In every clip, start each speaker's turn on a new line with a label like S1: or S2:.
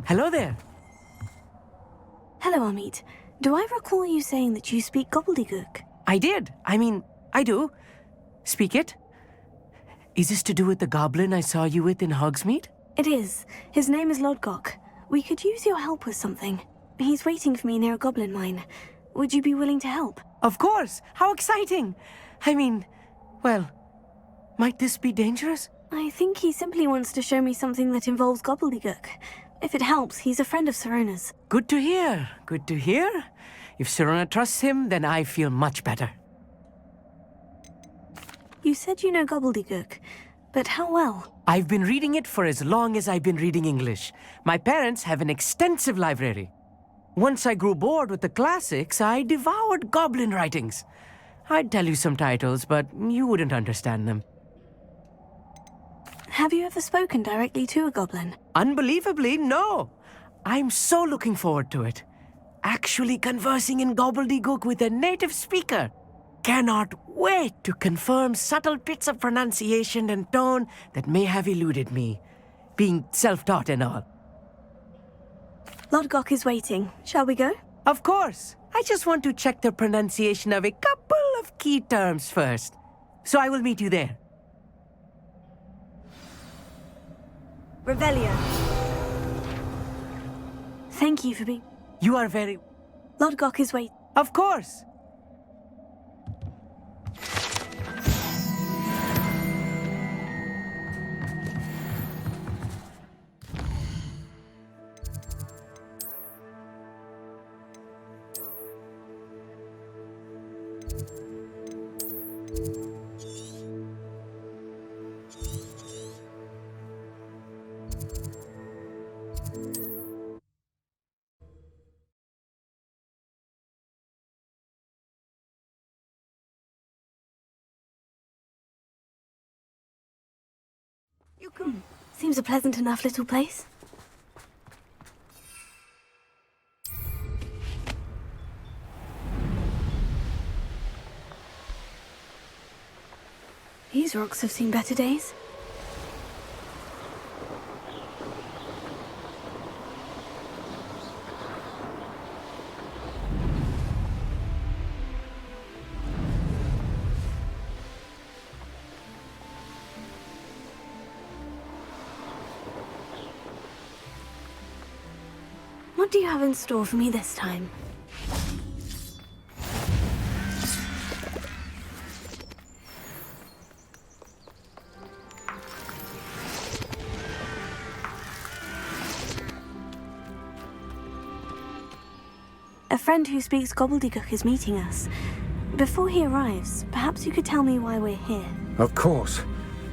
S1: Hello there.
S2: Hello, Amit. Do I recall you saying that you speak gobbledygook?
S1: I did. I do. Speak it. Is this to do with the goblin I saw you with in Hogsmeade?
S2: It is. His name is Lodgok. We could use your help with something. He's waiting for me near a goblin mine. Would you be willing to help?
S1: Of course! How exciting! Well, might this be dangerous?
S2: I think he simply wants to show me something that involves gobbledygook. If it helps, he's a friend of Sirona's.
S1: Good to hear. Good to hear. If Sirona trusts him, then I feel much better.
S2: You said you know gobbledygook, but how well?
S1: I've been reading it for as long as I've been reading English. My parents have an extensive library. Once I grew bored with the classics, I devoured goblin writings. I'd tell you some titles, but you wouldn't understand them.
S2: Have you ever spoken directly to a goblin?
S1: Unbelievably, no. I'm so looking forward to it. Actually conversing in gobbledygook with a native speaker. Cannot wait to confirm subtle bits of pronunciation and tone that may have eluded me, being self-taught and all.
S2: Lodgok is waiting. Shall we go?
S1: Of course. I just want to check the pronunciation of a couple of key terms first. So I will meet you there.
S2: Revelio. Thank you for being...
S1: You are very...
S2: Lodgok is waiting.
S1: Of course.
S2: Seems a pleasant enough little place. These rocks have seen better days. What do you have in store for me this time? A friend who speaks gobbledygook is meeting us. Before he arrives, perhaps you could tell me why we're here.
S3: Of course.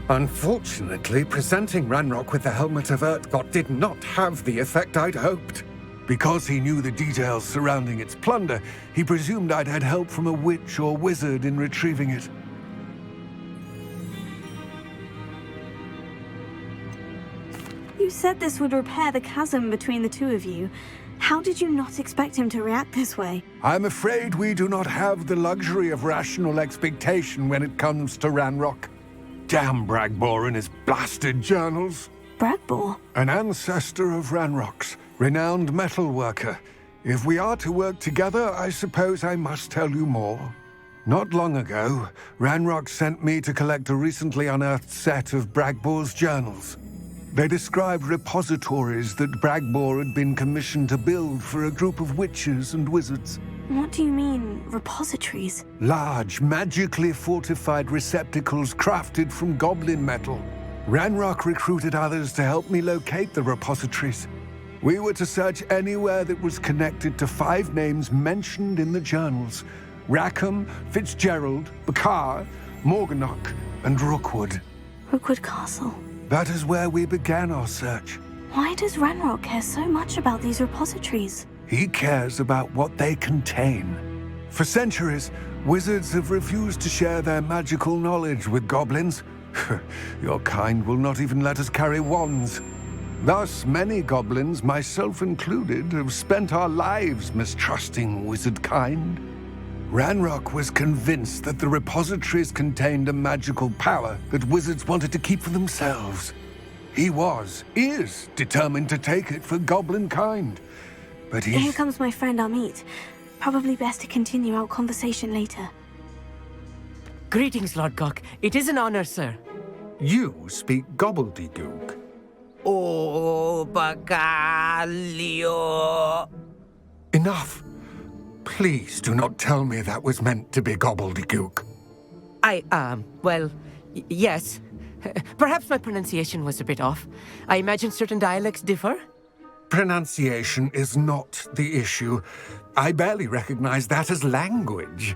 S3: Unfortunately, presenting Ranrock with the Helmet of Urtkot did not have the effect I'd hoped. Because he knew the details surrounding its plunder, he presumed I'd had help from a witch or wizard in retrieving it.
S2: You said this would repair the chasm between the two of you. How did you not expect him to react this way?
S3: I'm afraid we do not have the luxury of rational expectation when it comes to Ranrock. Damn Bragbor and his blasted journals.
S2: Bragbor?
S3: An ancestor of Ranrock's, renowned metal worker. If we are to work together, I suppose I must tell you more. Not long ago, Ranrock sent me to collect a recently unearthed set of Bragbor's journals. They described repositories that Bragbor had been commissioned to build for a group of witches and wizards.
S2: What do you mean, repositories?
S3: Large, magically fortified receptacles crafted from goblin metal. Ranrock recruited others to help me locate the repositories. We were to search anywhere that was connected to 5 names mentioned in the journals: Rackham, Fitzgerald, Bakar, Morganach, and Rookwood.
S2: Rookwood Castle.
S3: That is where we began our search.
S2: Why does Ranrock care so much about these repositories?
S3: He cares about what they contain. For centuries, wizards have refused to share their magical knowledge with goblins. Your kind will not even let us carry wands. Thus, many goblins, myself included, have spent our lives mistrusting wizard kind. Ranrock was convinced that the repositories contained a magical power that wizards wanted to keep for themselves. He is determined to take it for goblin kind. But
S2: Here
S3: he's...
S2: comes my friend Amit. Probably best to continue our conversation later.
S1: Greetings, Lord Gok. It is an honor, sir.
S3: You speak gobbledygook.
S1: Oh, Bagalio.
S3: Enough. Please do not tell me that was meant to be gobbledygook.
S1: Well, yes. Perhaps my pronunciation was a bit off. I imagine certain dialects differ.
S3: Pronunciation is not the issue. I barely recognize that as language.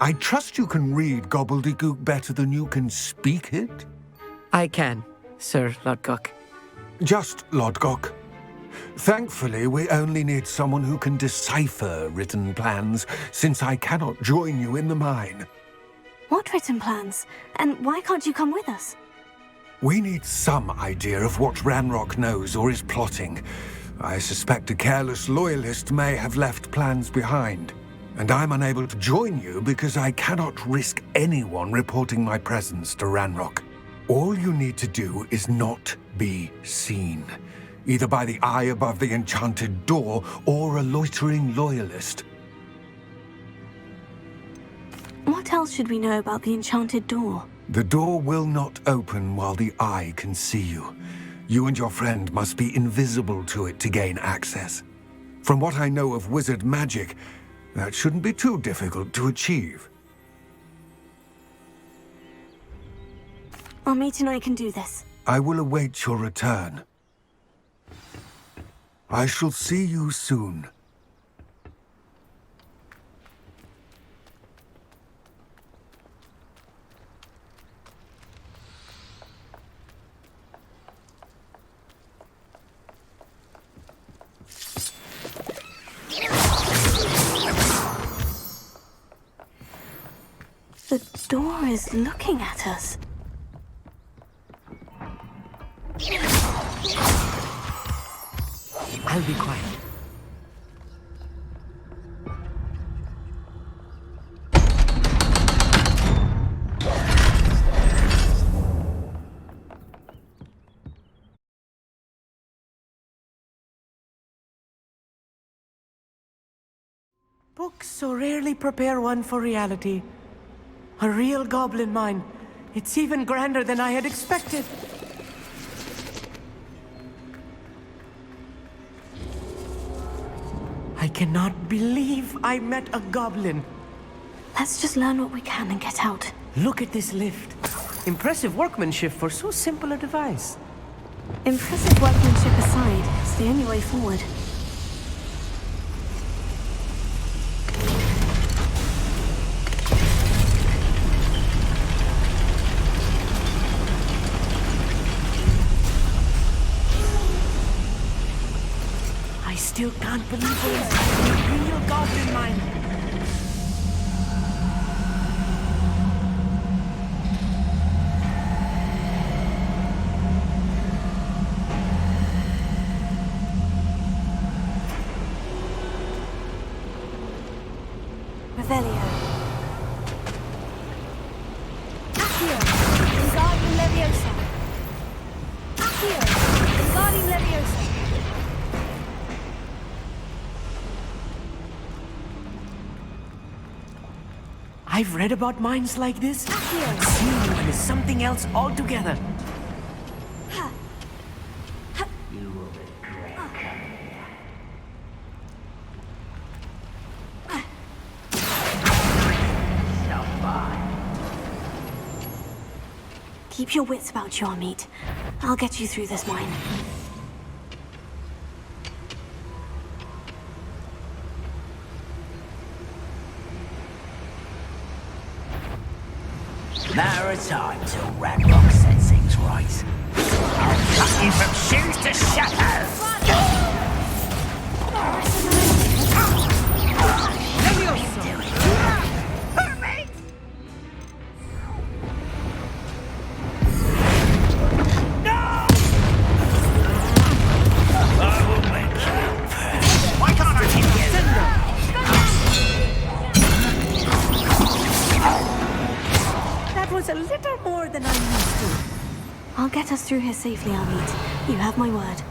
S3: I trust you can read gobbledygook better than you can speak it?
S1: I can, Sir Lord Gok.
S3: Just Lord Gok. Thankfully, we only need someone who can decipher written plans, since I cannot join you in the mine.
S2: What written plans? And why can't you come with us?
S3: We need some idea of what Ranrock knows or is plotting. I suspect a careless loyalist may have left plans behind. And I'm unable to join you because I cannot risk anyone reporting my presence to Ranrock. All you need to do is not be seen, either by the eye above the enchanted door or a loitering loyalist.
S2: What else should we know about the enchanted door?
S3: The door will not open while the eye can see you. You and your friend must be invisible to it to gain access. From what I know of wizard magic, that shouldn't be too difficult to achieve.
S2: Amit and I can do this.
S3: I will await your return. I shall see you soon.
S2: The door is looking at us.
S1: I'll be quiet. Books so rarely prepare one for reality. A real goblin mine. It's even grander than I had expected. I cannot believe I met a goblin.
S2: Let's just learn what we can and get out.
S1: Look at this lift. Impressive workmanship for so simple a device.
S2: Impressive workmanship aside, it's the only way forward.
S1: I still can't believe we're inside a real goblin mine.
S2: Revelio. Accio, Wingardium Leviosa. Accio, Wingardium Leviosa.
S1: I've read about mines like this, but seeing one is something else altogether.
S2: Keep your wits about you, Amit. I'll get you through this mine.
S4: Matter of time till Ranrock sets things right. I'll cut you from shoes to shadows! Why can't I keep
S1: That was a little more than I'm used to.
S2: I'll get get us through here safely, Armit. You have my word.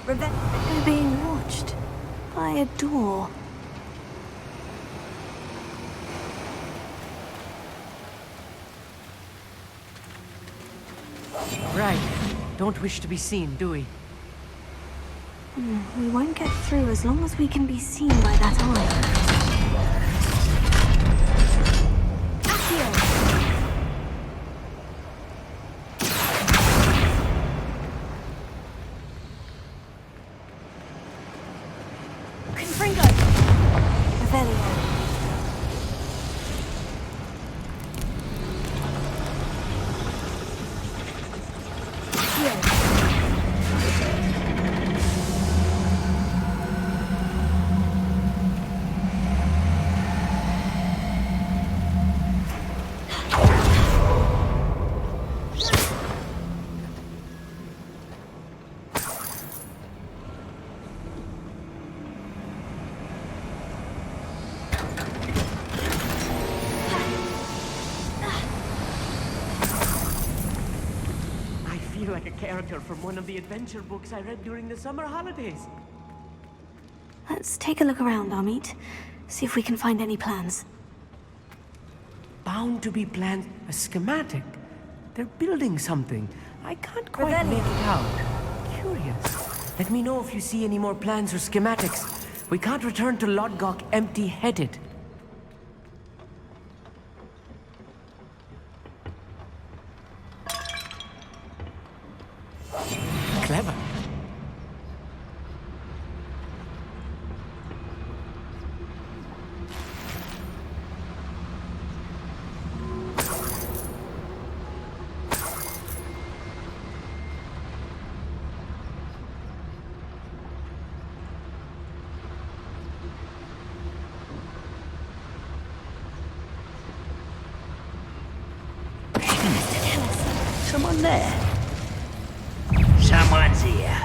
S2: We're being watched by a door.
S1: Right. Don't wish to be seen, do we?
S2: We won't get through as long as we can be seen by that eye.
S1: Like a character from one of the adventure books I read during the summer holidays.
S2: Let's take a look around, Armit. See if we can find any plans.
S1: Bound to be plans. A schematic. They're building something. I can't quite make it out. Curious. Let me know if you see any more plans or schematics. We can't return to Lodgok empty-headed. Clever.
S4: Someone there. Someone's here.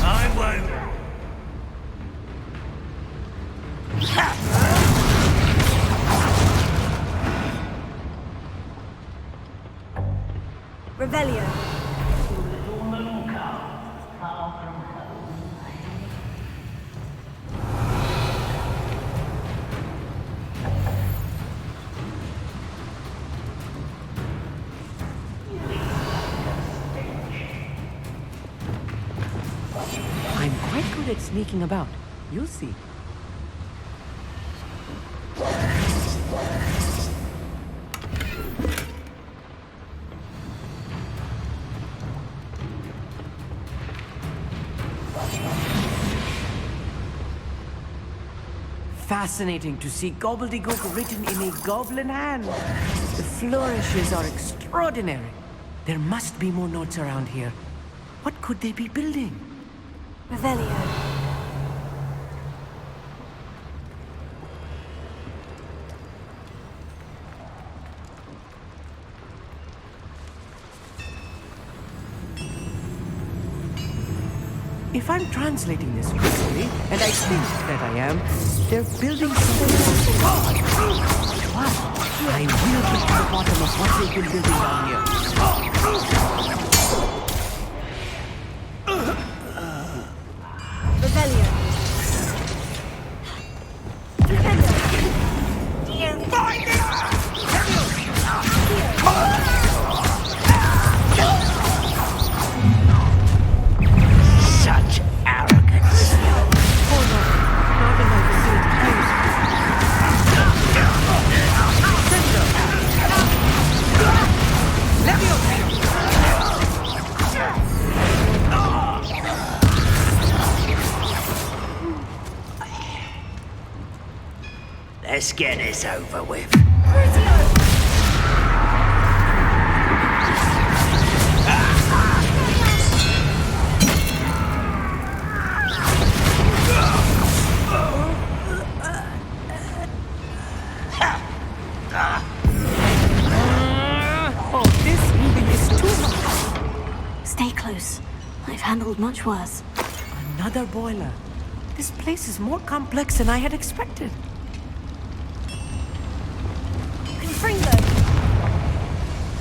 S4: I won't.
S2: Revelio.
S1: I'm quite good at sneaking about. You'll see. Fascinating to see gobbledygook written in a goblin hand. The flourishes are extraordinary. There must be more notes around here. What could they be building?
S2: Revelio.
S1: If I'm translating this correctly, and I think that I am, they're building something. Wow! I will get to the bottom of what they've been building down here.
S2: Revelio.
S4: Such arrogance.
S1: Hold on. Not in my vicinity, please.
S4: Let's get this over with.
S2: close. I've handled much worse.
S1: Another boiler. This place is more complex than I had expected.
S2: Confringo!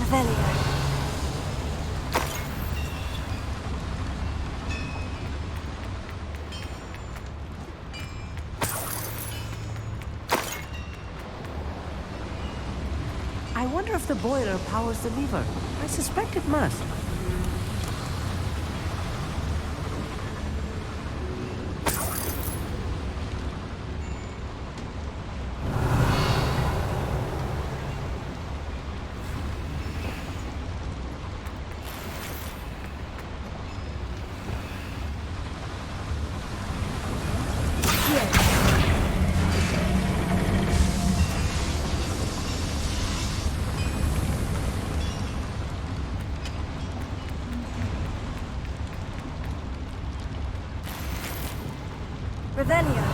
S2: Revelio.
S1: I wonder if the boiler powers the lever. I suspect it must.
S2: Revelio.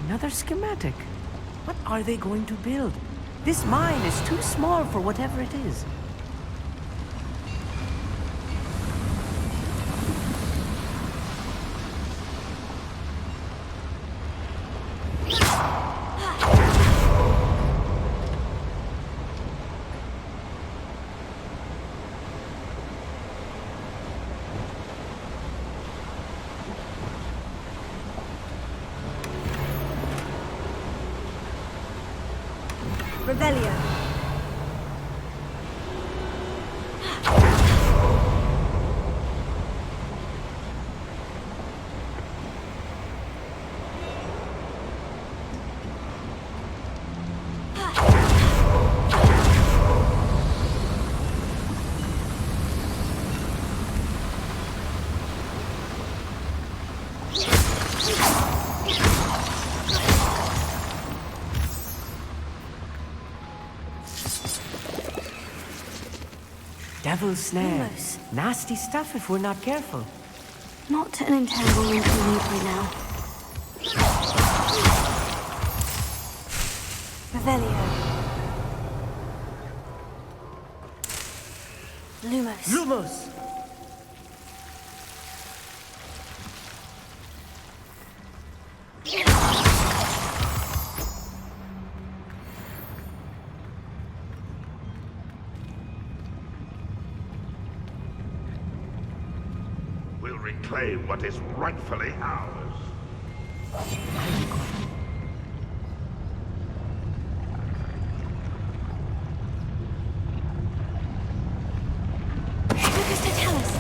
S1: Another schematic. What are they going to build? This mine is too small for whatever it is.
S2: Revelio.
S1: Devil's snare.
S2: Almost.
S1: Nasty stuff if we're not careful.
S2: Not an entanglement we need right now. Revelio. Lumos.
S1: Lumos!
S5: We'll reclaim what is rightfully ours.
S2: Lucas to tell us.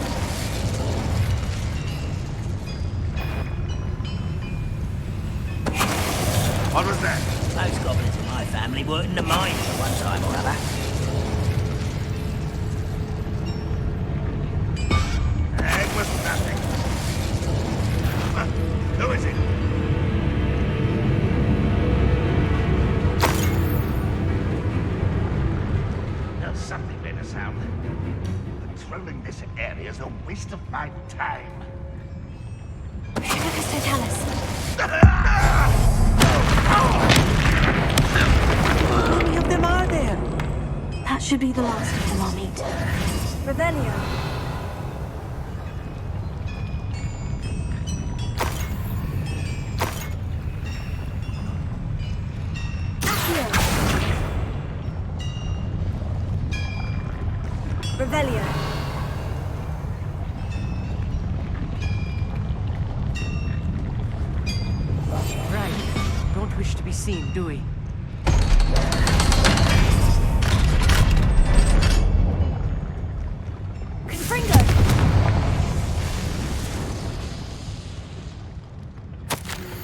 S5: What was that?
S4: Most goblins in my family worked in the mines at one time or other.
S5: It was nothing. Who is it? There's something made a sound. Patrolling this area is a waste of my time.
S2: Lucas to tell us.
S1: How many of them are there?
S2: That should be the last of them I'll meet. Revelio. Accio. Revelio.
S1: Right. Don't wish to be seen, do we?
S2: Confringo.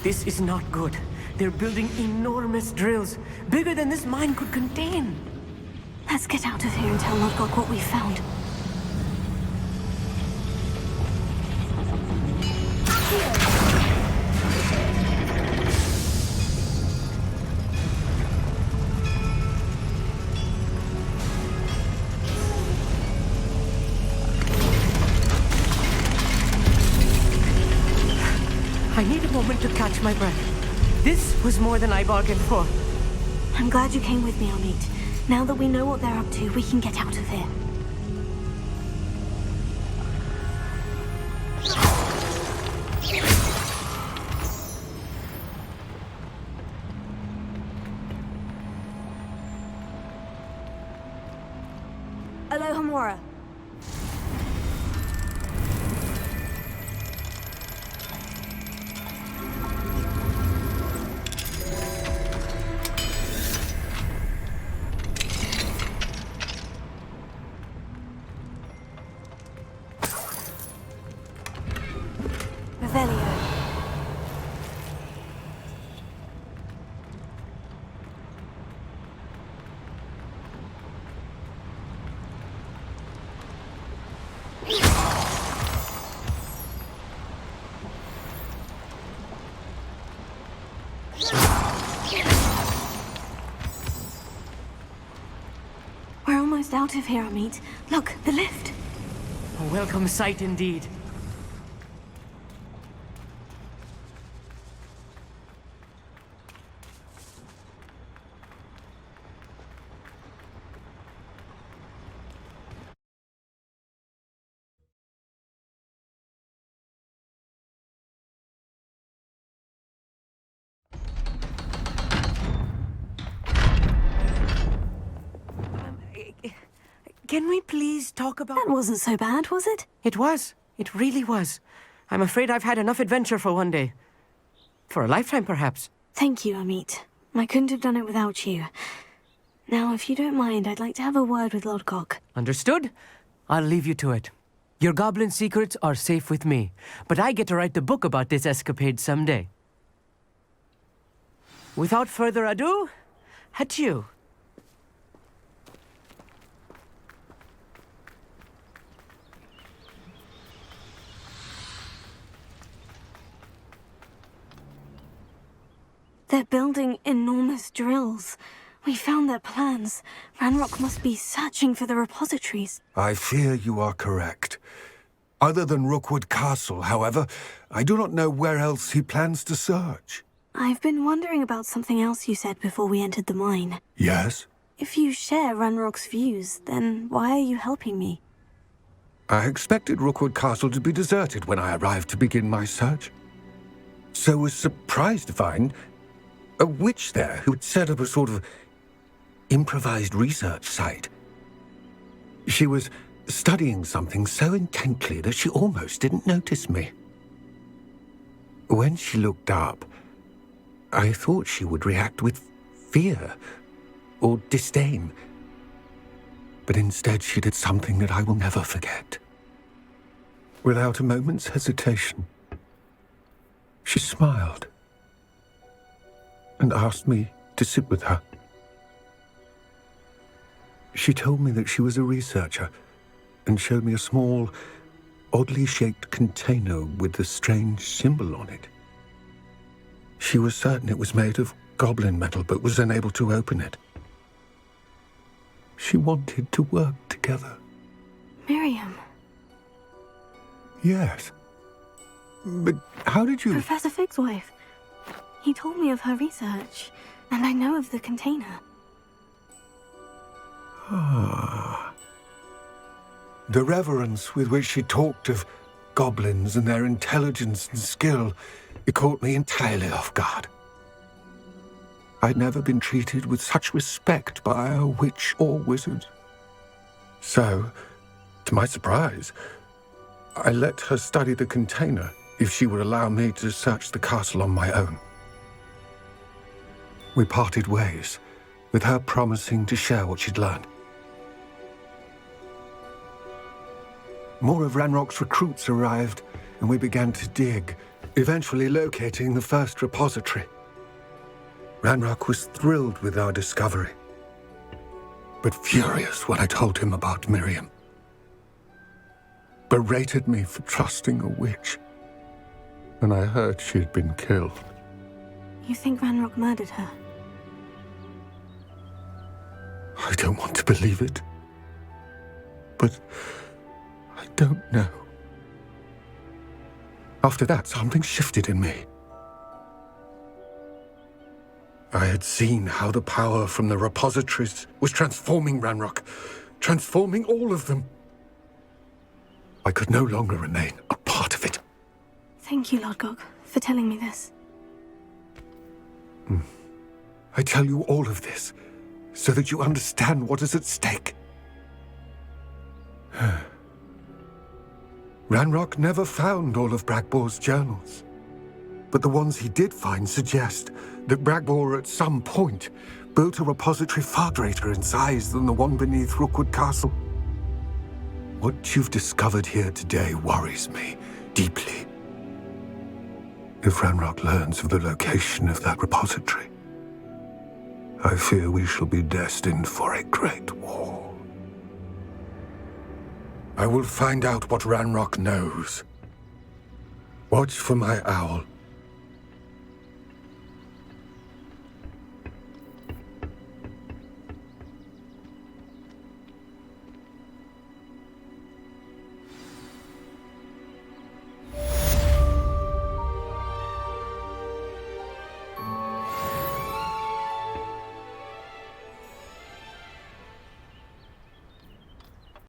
S1: This is not good. They're building enormous drills, bigger than this mine could contain.
S2: Let's get out of here and tell Lodgok what we found.
S1: I need a moment to catch my breath. This was more than I bargained for.
S2: I'm glad you came with me, Amit. Now that we know what they're up to, we can get out of here. Aloha Mora. Revelio. We're almost out of here, Amit. Look, the lift.
S1: A welcome sight indeed. Can we please talk about...
S2: That wasn't so bad, was it?
S1: It was. It really was. I'm afraid I've had enough adventure for one day. For a lifetime, perhaps.
S2: Thank you, Amit. I couldn't have done it without you. Now, if you don't mind, I'd like to have a word with Lodgok.
S1: Understood? I'll leave you to it. Your goblin secrets are safe with me, but I get to write the book about this escapade someday. Without further ado, adieu.
S2: They're building enormous drills. We found their plans. Ranrock must be searching for the repositories.
S3: I fear you are correct. Other than Rookwood Castle, however, I do not know where else he plans to search.
S2: I've been wondering about something else you said before we entered the mine.
S3: Yes?
S2: If you share Ranrock's views, then why are you helping me?
S3: I expected Rookwood Castle to be deserted when I arrived to begin my search. So was surprised to find a witch there who had set up a sort of improvised research site. She was studying something so intently that she almost didn't notice me. When she looked up, I thought she would react with fear or disdain. But instead she did something that I will never forget. Without a moment's hesitation, she smiled and asked me to sit with her. She told me that she was a researcher and showed me a small, oddly shaped container with a strange symbol on it. She was certain it was made of goblin metal, but was unable to open it. She wanted to work together.
S2: Miriam.
S3: Yes. But how did you...
S2: Professor Fig's wife. He told me of her research, and I know of the container.
S3: Ah. The reverence with which she talked of goblins and their intelligence and skill, it caught me entirely off guard. I'd never been treated with such respect by a witch or wizard. So, to my surprise, I let her study the container if she would allow me to search the castle on my own. We parted ways, with her promising to share what she'd learned. More of Ranrock's recruits arrived, and we began to dig, eventually locating the first repository. Ranrock was thrilled with our discovery, but furious when I told him about Miriam. Berated me for trusting a witch, and I heard she had been killed.
S2: You think Ranrock murdered her?
S3: I don't want to believe it, but I don't know. After that, something shifted in me. I had seen how the power from the repositories was transforming Ranrock, transforming all of them. I could no longer remain a part of it.
S2: Thank you, Lodgok, for telling me this.
S3: I tell you all of this so that you understand what is at stake. Ranrock never found all of Bragbor's journals, but the ones he did find suggest that Bragbor at some point built a repository far greater in size than the one beneath Rookwood Castle. What you've discovered here today worries me deeply. If Ranrock learns of the location of that repository, I fear we shall be destined for a great war. I will find out what Ranrock knows. Watch for my owl